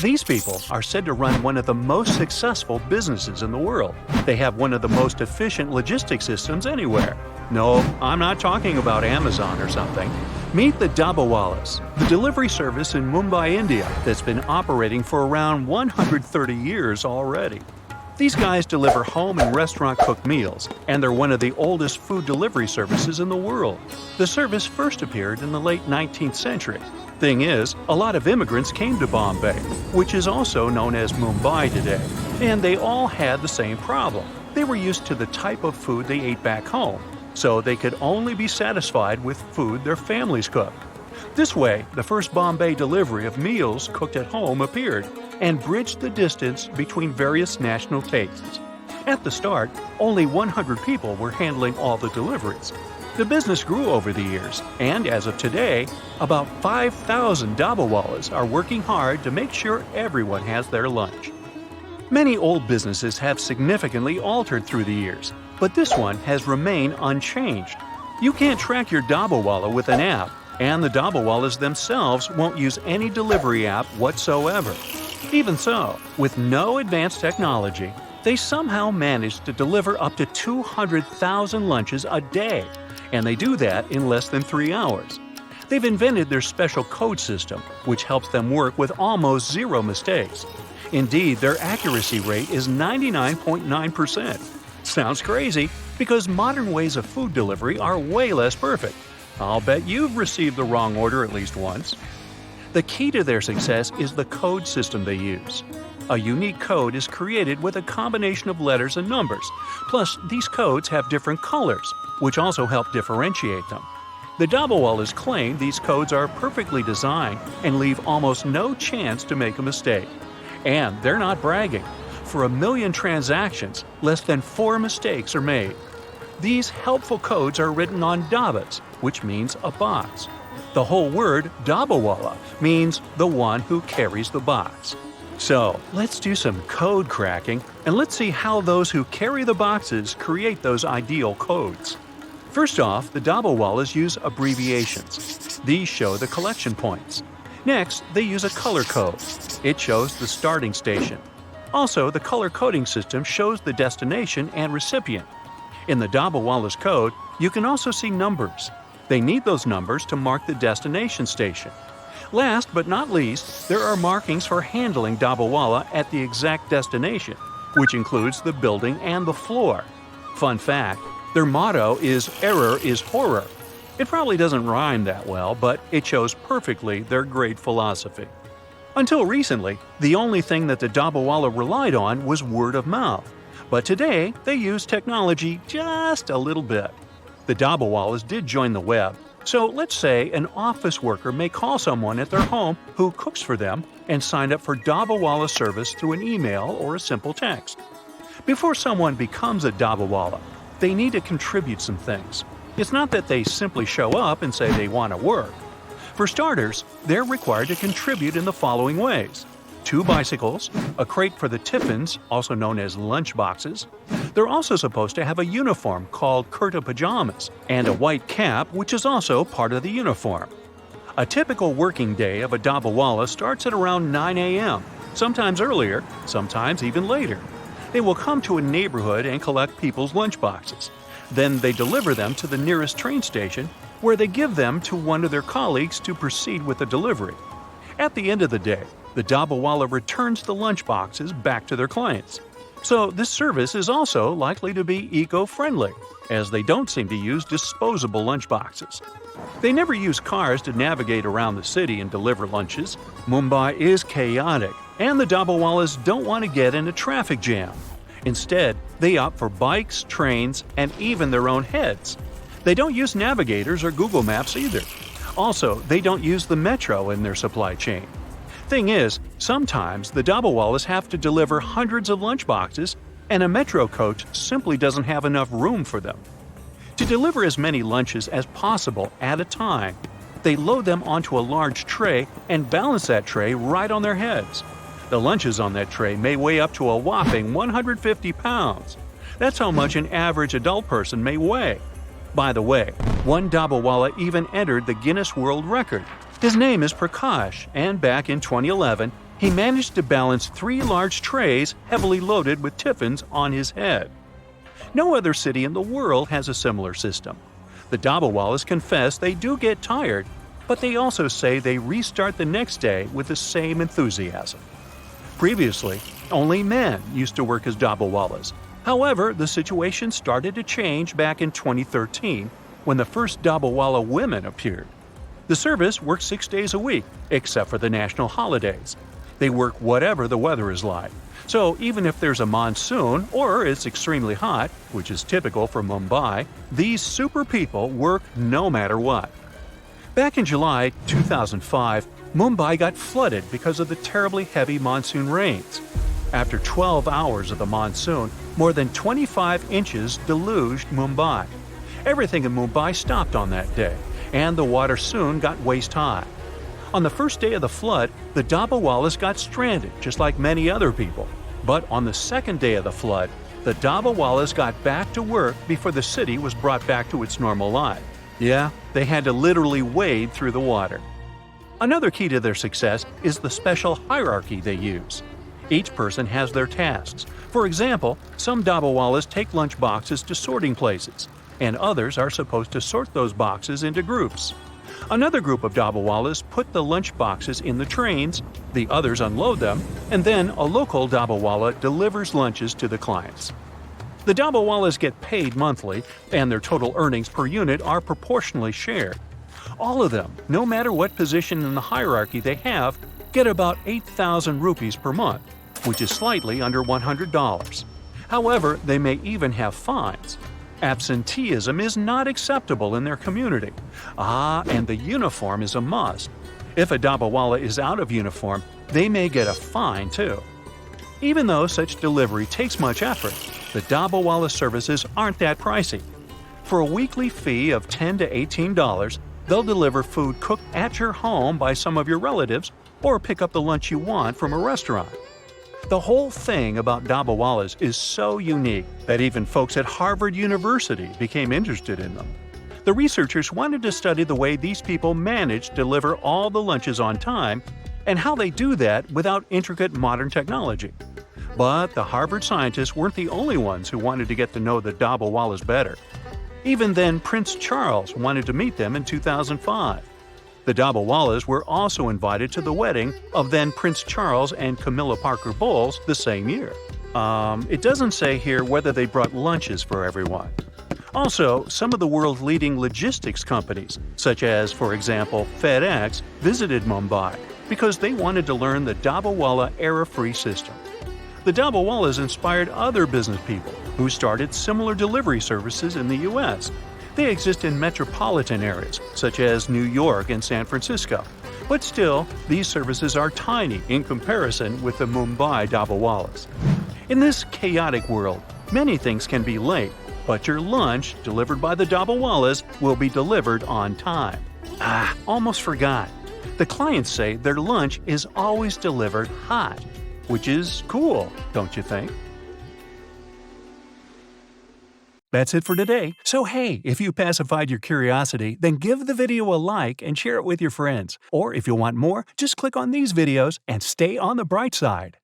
These people are said to run one of the most successful businesses in the world. They have one of the most efficient logistics systems anywhere. No, I'm not talking about Amazon or something. Meet the Dabbawalas, the delivery service in Mumbai, India, that's been operating for around 130 years already. These guys deliver home and restaurant cooked meals, and they're one of the oldest food delivery services in the world. The service first appeared in the late 19th century. Thing is, a lot of immigrants came to Bombay, which is also known as Mumbai today, and they all had the same problem. They were used to the type of food they ate back home, so they could only be satisfied with food their families cooked. This way, the first Bombay delivery of meals cooked at home appeared and bridged the distance between various national tastes. At the start, only 100 people were handling all the deliveries. The business grew over the years, and as of today, about 5,000 Dabbawalas are working hard to make sure everyone has their lunch. Many old businesses have significantly altered through the years, but this one has remained unchanged. You can't track your Dabbawala with an app, and the Dabbawalas themselves won't use any delivery app whatsoever. Even so, with no advanced technology, they somehow managed to deliver up to 200,000 lunches a day, and they do that in less than 3 hours. They've invented their special code system, which helps them work with almost zero mistakes. Indeed, their accuracy rate is 99.9%. Sounds crazy, because modern ways of food delivery are way less perfect. I'll bet you've received the wrong order at least once. The key to their success is the code system they use. A unique code is created with a combination of letters and numbers. Plus, these codes have different colors, which also help differentiate them. The Dabbawalas claim these codes are perfectly designed and leave almost no chance to make a mistake. And they're not bragging. For 1 million transactions, less than 4 mistakes are made. These helpful codes are written on dabbas, which means a box. The whole word Dabbawala means the one who carries the box. So, let's do some code cracking, and let's see how those who carry the boxes create those ideal codes. First off, the Dabbawalas use abbreviations. These show the collection points. Next, they use a color code. It shows the starting station. Also, the color coding system shows the destination and recipient. In the Dabbawala's code, you can also see numbers. They need those numbers to mark the destination station. Last but not least, there are markings for handling Dabbawala at the exact destination, which includes the building and the floor. Fun fact, their motto is "Error is horror." It probably doesn't rhyme that well, but it shows perfectly their great philosophy. Until recently, the only thing that the Dabbawala relied on was word of mouth. But today, they use technology just a little bit. The Dabbawalas did join the web, so let's say an office worker may call someone at their home who cooks for them and sign up for Dabbawala service through an email or a simple text. Before someone becomes a Dabbawala, they need to contribute some things. It's not that they simply show up and say they want to work. For starters, they're required to contribute in the following ways: 2 bicycles, a crate for the tiffins, also known as lunch boxes. They're also supposed to have a uniform called kurta pajamas, and a white cap, which is also part of the uniform. A typical working day of a Dabbawala starts at around 9 a.m., sometimes earlier, sometimes even later. They will come to a neighborhood and collect people's lunch boxes. Then they deliver them to the nearest train station, where they give them to one of their colleagues to proceed with the delivery. At the end of the day, the Dabbawala returns the lunch boxes back to their clients. So this service is also likely to be eco-friendly, as they don't seem to use disposable lunch boxes. They never use cars to navigate around the city and deliver lunches. Mumbai is chaotic, and the Dabbawalas don't want to get in a traffic jam. Instead, they opt for bikes, trains, and even their own heads. They don't use navigators or Google Maps either. Also, they don't use the metro in their supply chain. Thing is, sometimes the Dabbawalas have to deliver hundreds of lunchboxes, and a metro coach simply doesn't have enough room for them. To deliver as many lunches as possible at a time, they load them onto a large tray and balance that tray right on their heads. The lunches on that tray may weigh up to a whopping 150 pounds. That's how much an average adult person may weigh. By the way, one Dabbawala even entered the Guinness World Record. His name is Prakash, and back in 2011, He managed to balance 3 large trays heavily loaded with tiffins on his head. No other city in the world has a similar system. The Dabbawalas confess they do get tired, but they also say they restart the next day with the same enthusiasm. Previously, only men used to work as Dabbawalas. However, the situation started to change back in 2013 when the first Dabbawala women appeared. The service works 6 days a week, except for the national holidays. They work whatever the weather is like. So even if there's a monsoon or it's extremely hot, which is typical for Mumbai, these super people work no matter what. Back in July 2005, Mumbai got flooded because of the terribly heavy monsoon rains. After 12 hours of the monsoon, more than 25 inches deluged Mumbai. Everything in Mumbai stopped on that day, and the water soon got waist-high. On the first day of the flood, the Dabbawalas got stranded, just like many other people. But on the second day of the flood, the Dabbawalas got back to work before the city was brought back to its normal life. Yeah, they had to literally wade through the water. Another key to their success is the special hierarchy they use. Each person has their tasks. For example, some Dabbawalas take lunch boxes to sorting places, and others are supposed to sort those boxes into groups. Another group of Dabbawalas put the lunch boxes in the trains, the others unload them, and then a local Dabbawala delivers lunches to the clients. The Dabbawalas get paid monthly, and their total earnings per unit are proportionally shared. All of them, no matter what position in the hierarchy they have, get about 8,000 rupees per month, which is slightly under $100. However, they may even have fines. Absenteeism is not acceptable in their community. And the uniform is a must. If a Dabbawala is out of uniform, they may get a fine too. Even though such delivery takes much effort, the Dabbawala services aren't that pricey. For a weekly fee of $10 to $18, they'll deliver food cooked at your home by some of your relatives or pick up the lunch you want from a restaurant. The whole thing about Dabbawalas is so unique that even folks at Harvard University became interested in them. The researchers wanted to study the way these people manage to deliver all the lunches on time and how they do that without intricate modern technology. But the Harvard scientists weren't the only ones who wanted to get to know the Dabbawalas better. Even then, Prince Charles wanted to meet them in 2005. The Dabbawalas were also invited to the wedding of then Prince Charles and Camilla Parker Bowles the same year. It doesn't say here whether they brought lunches for everyone. Also, some of the world's leading logistics companies, such as, for example, FedEx, visited Mumbai because they wanted to learn the Dabbawala error-free system. The Dabbawalas inspired other business people who started similar delivery services in the U.S. They exist in metropolitan areas, such as New York and San Francisco. But still, these services are tiny in comparison with the Mumbai Dabbawalas. In this chaotic world, many things can be late, but your lunch, delivered by the Dabbawalas, will be delivered on time. Almost forgot. The clients say their lunch is always delivered hot, which is cool, don't you think? That's it for today. So hey, if you pacified your curiosity, then give the video a like and share it with your friends. Or if you want more, just click on these videos and stay on the bright side.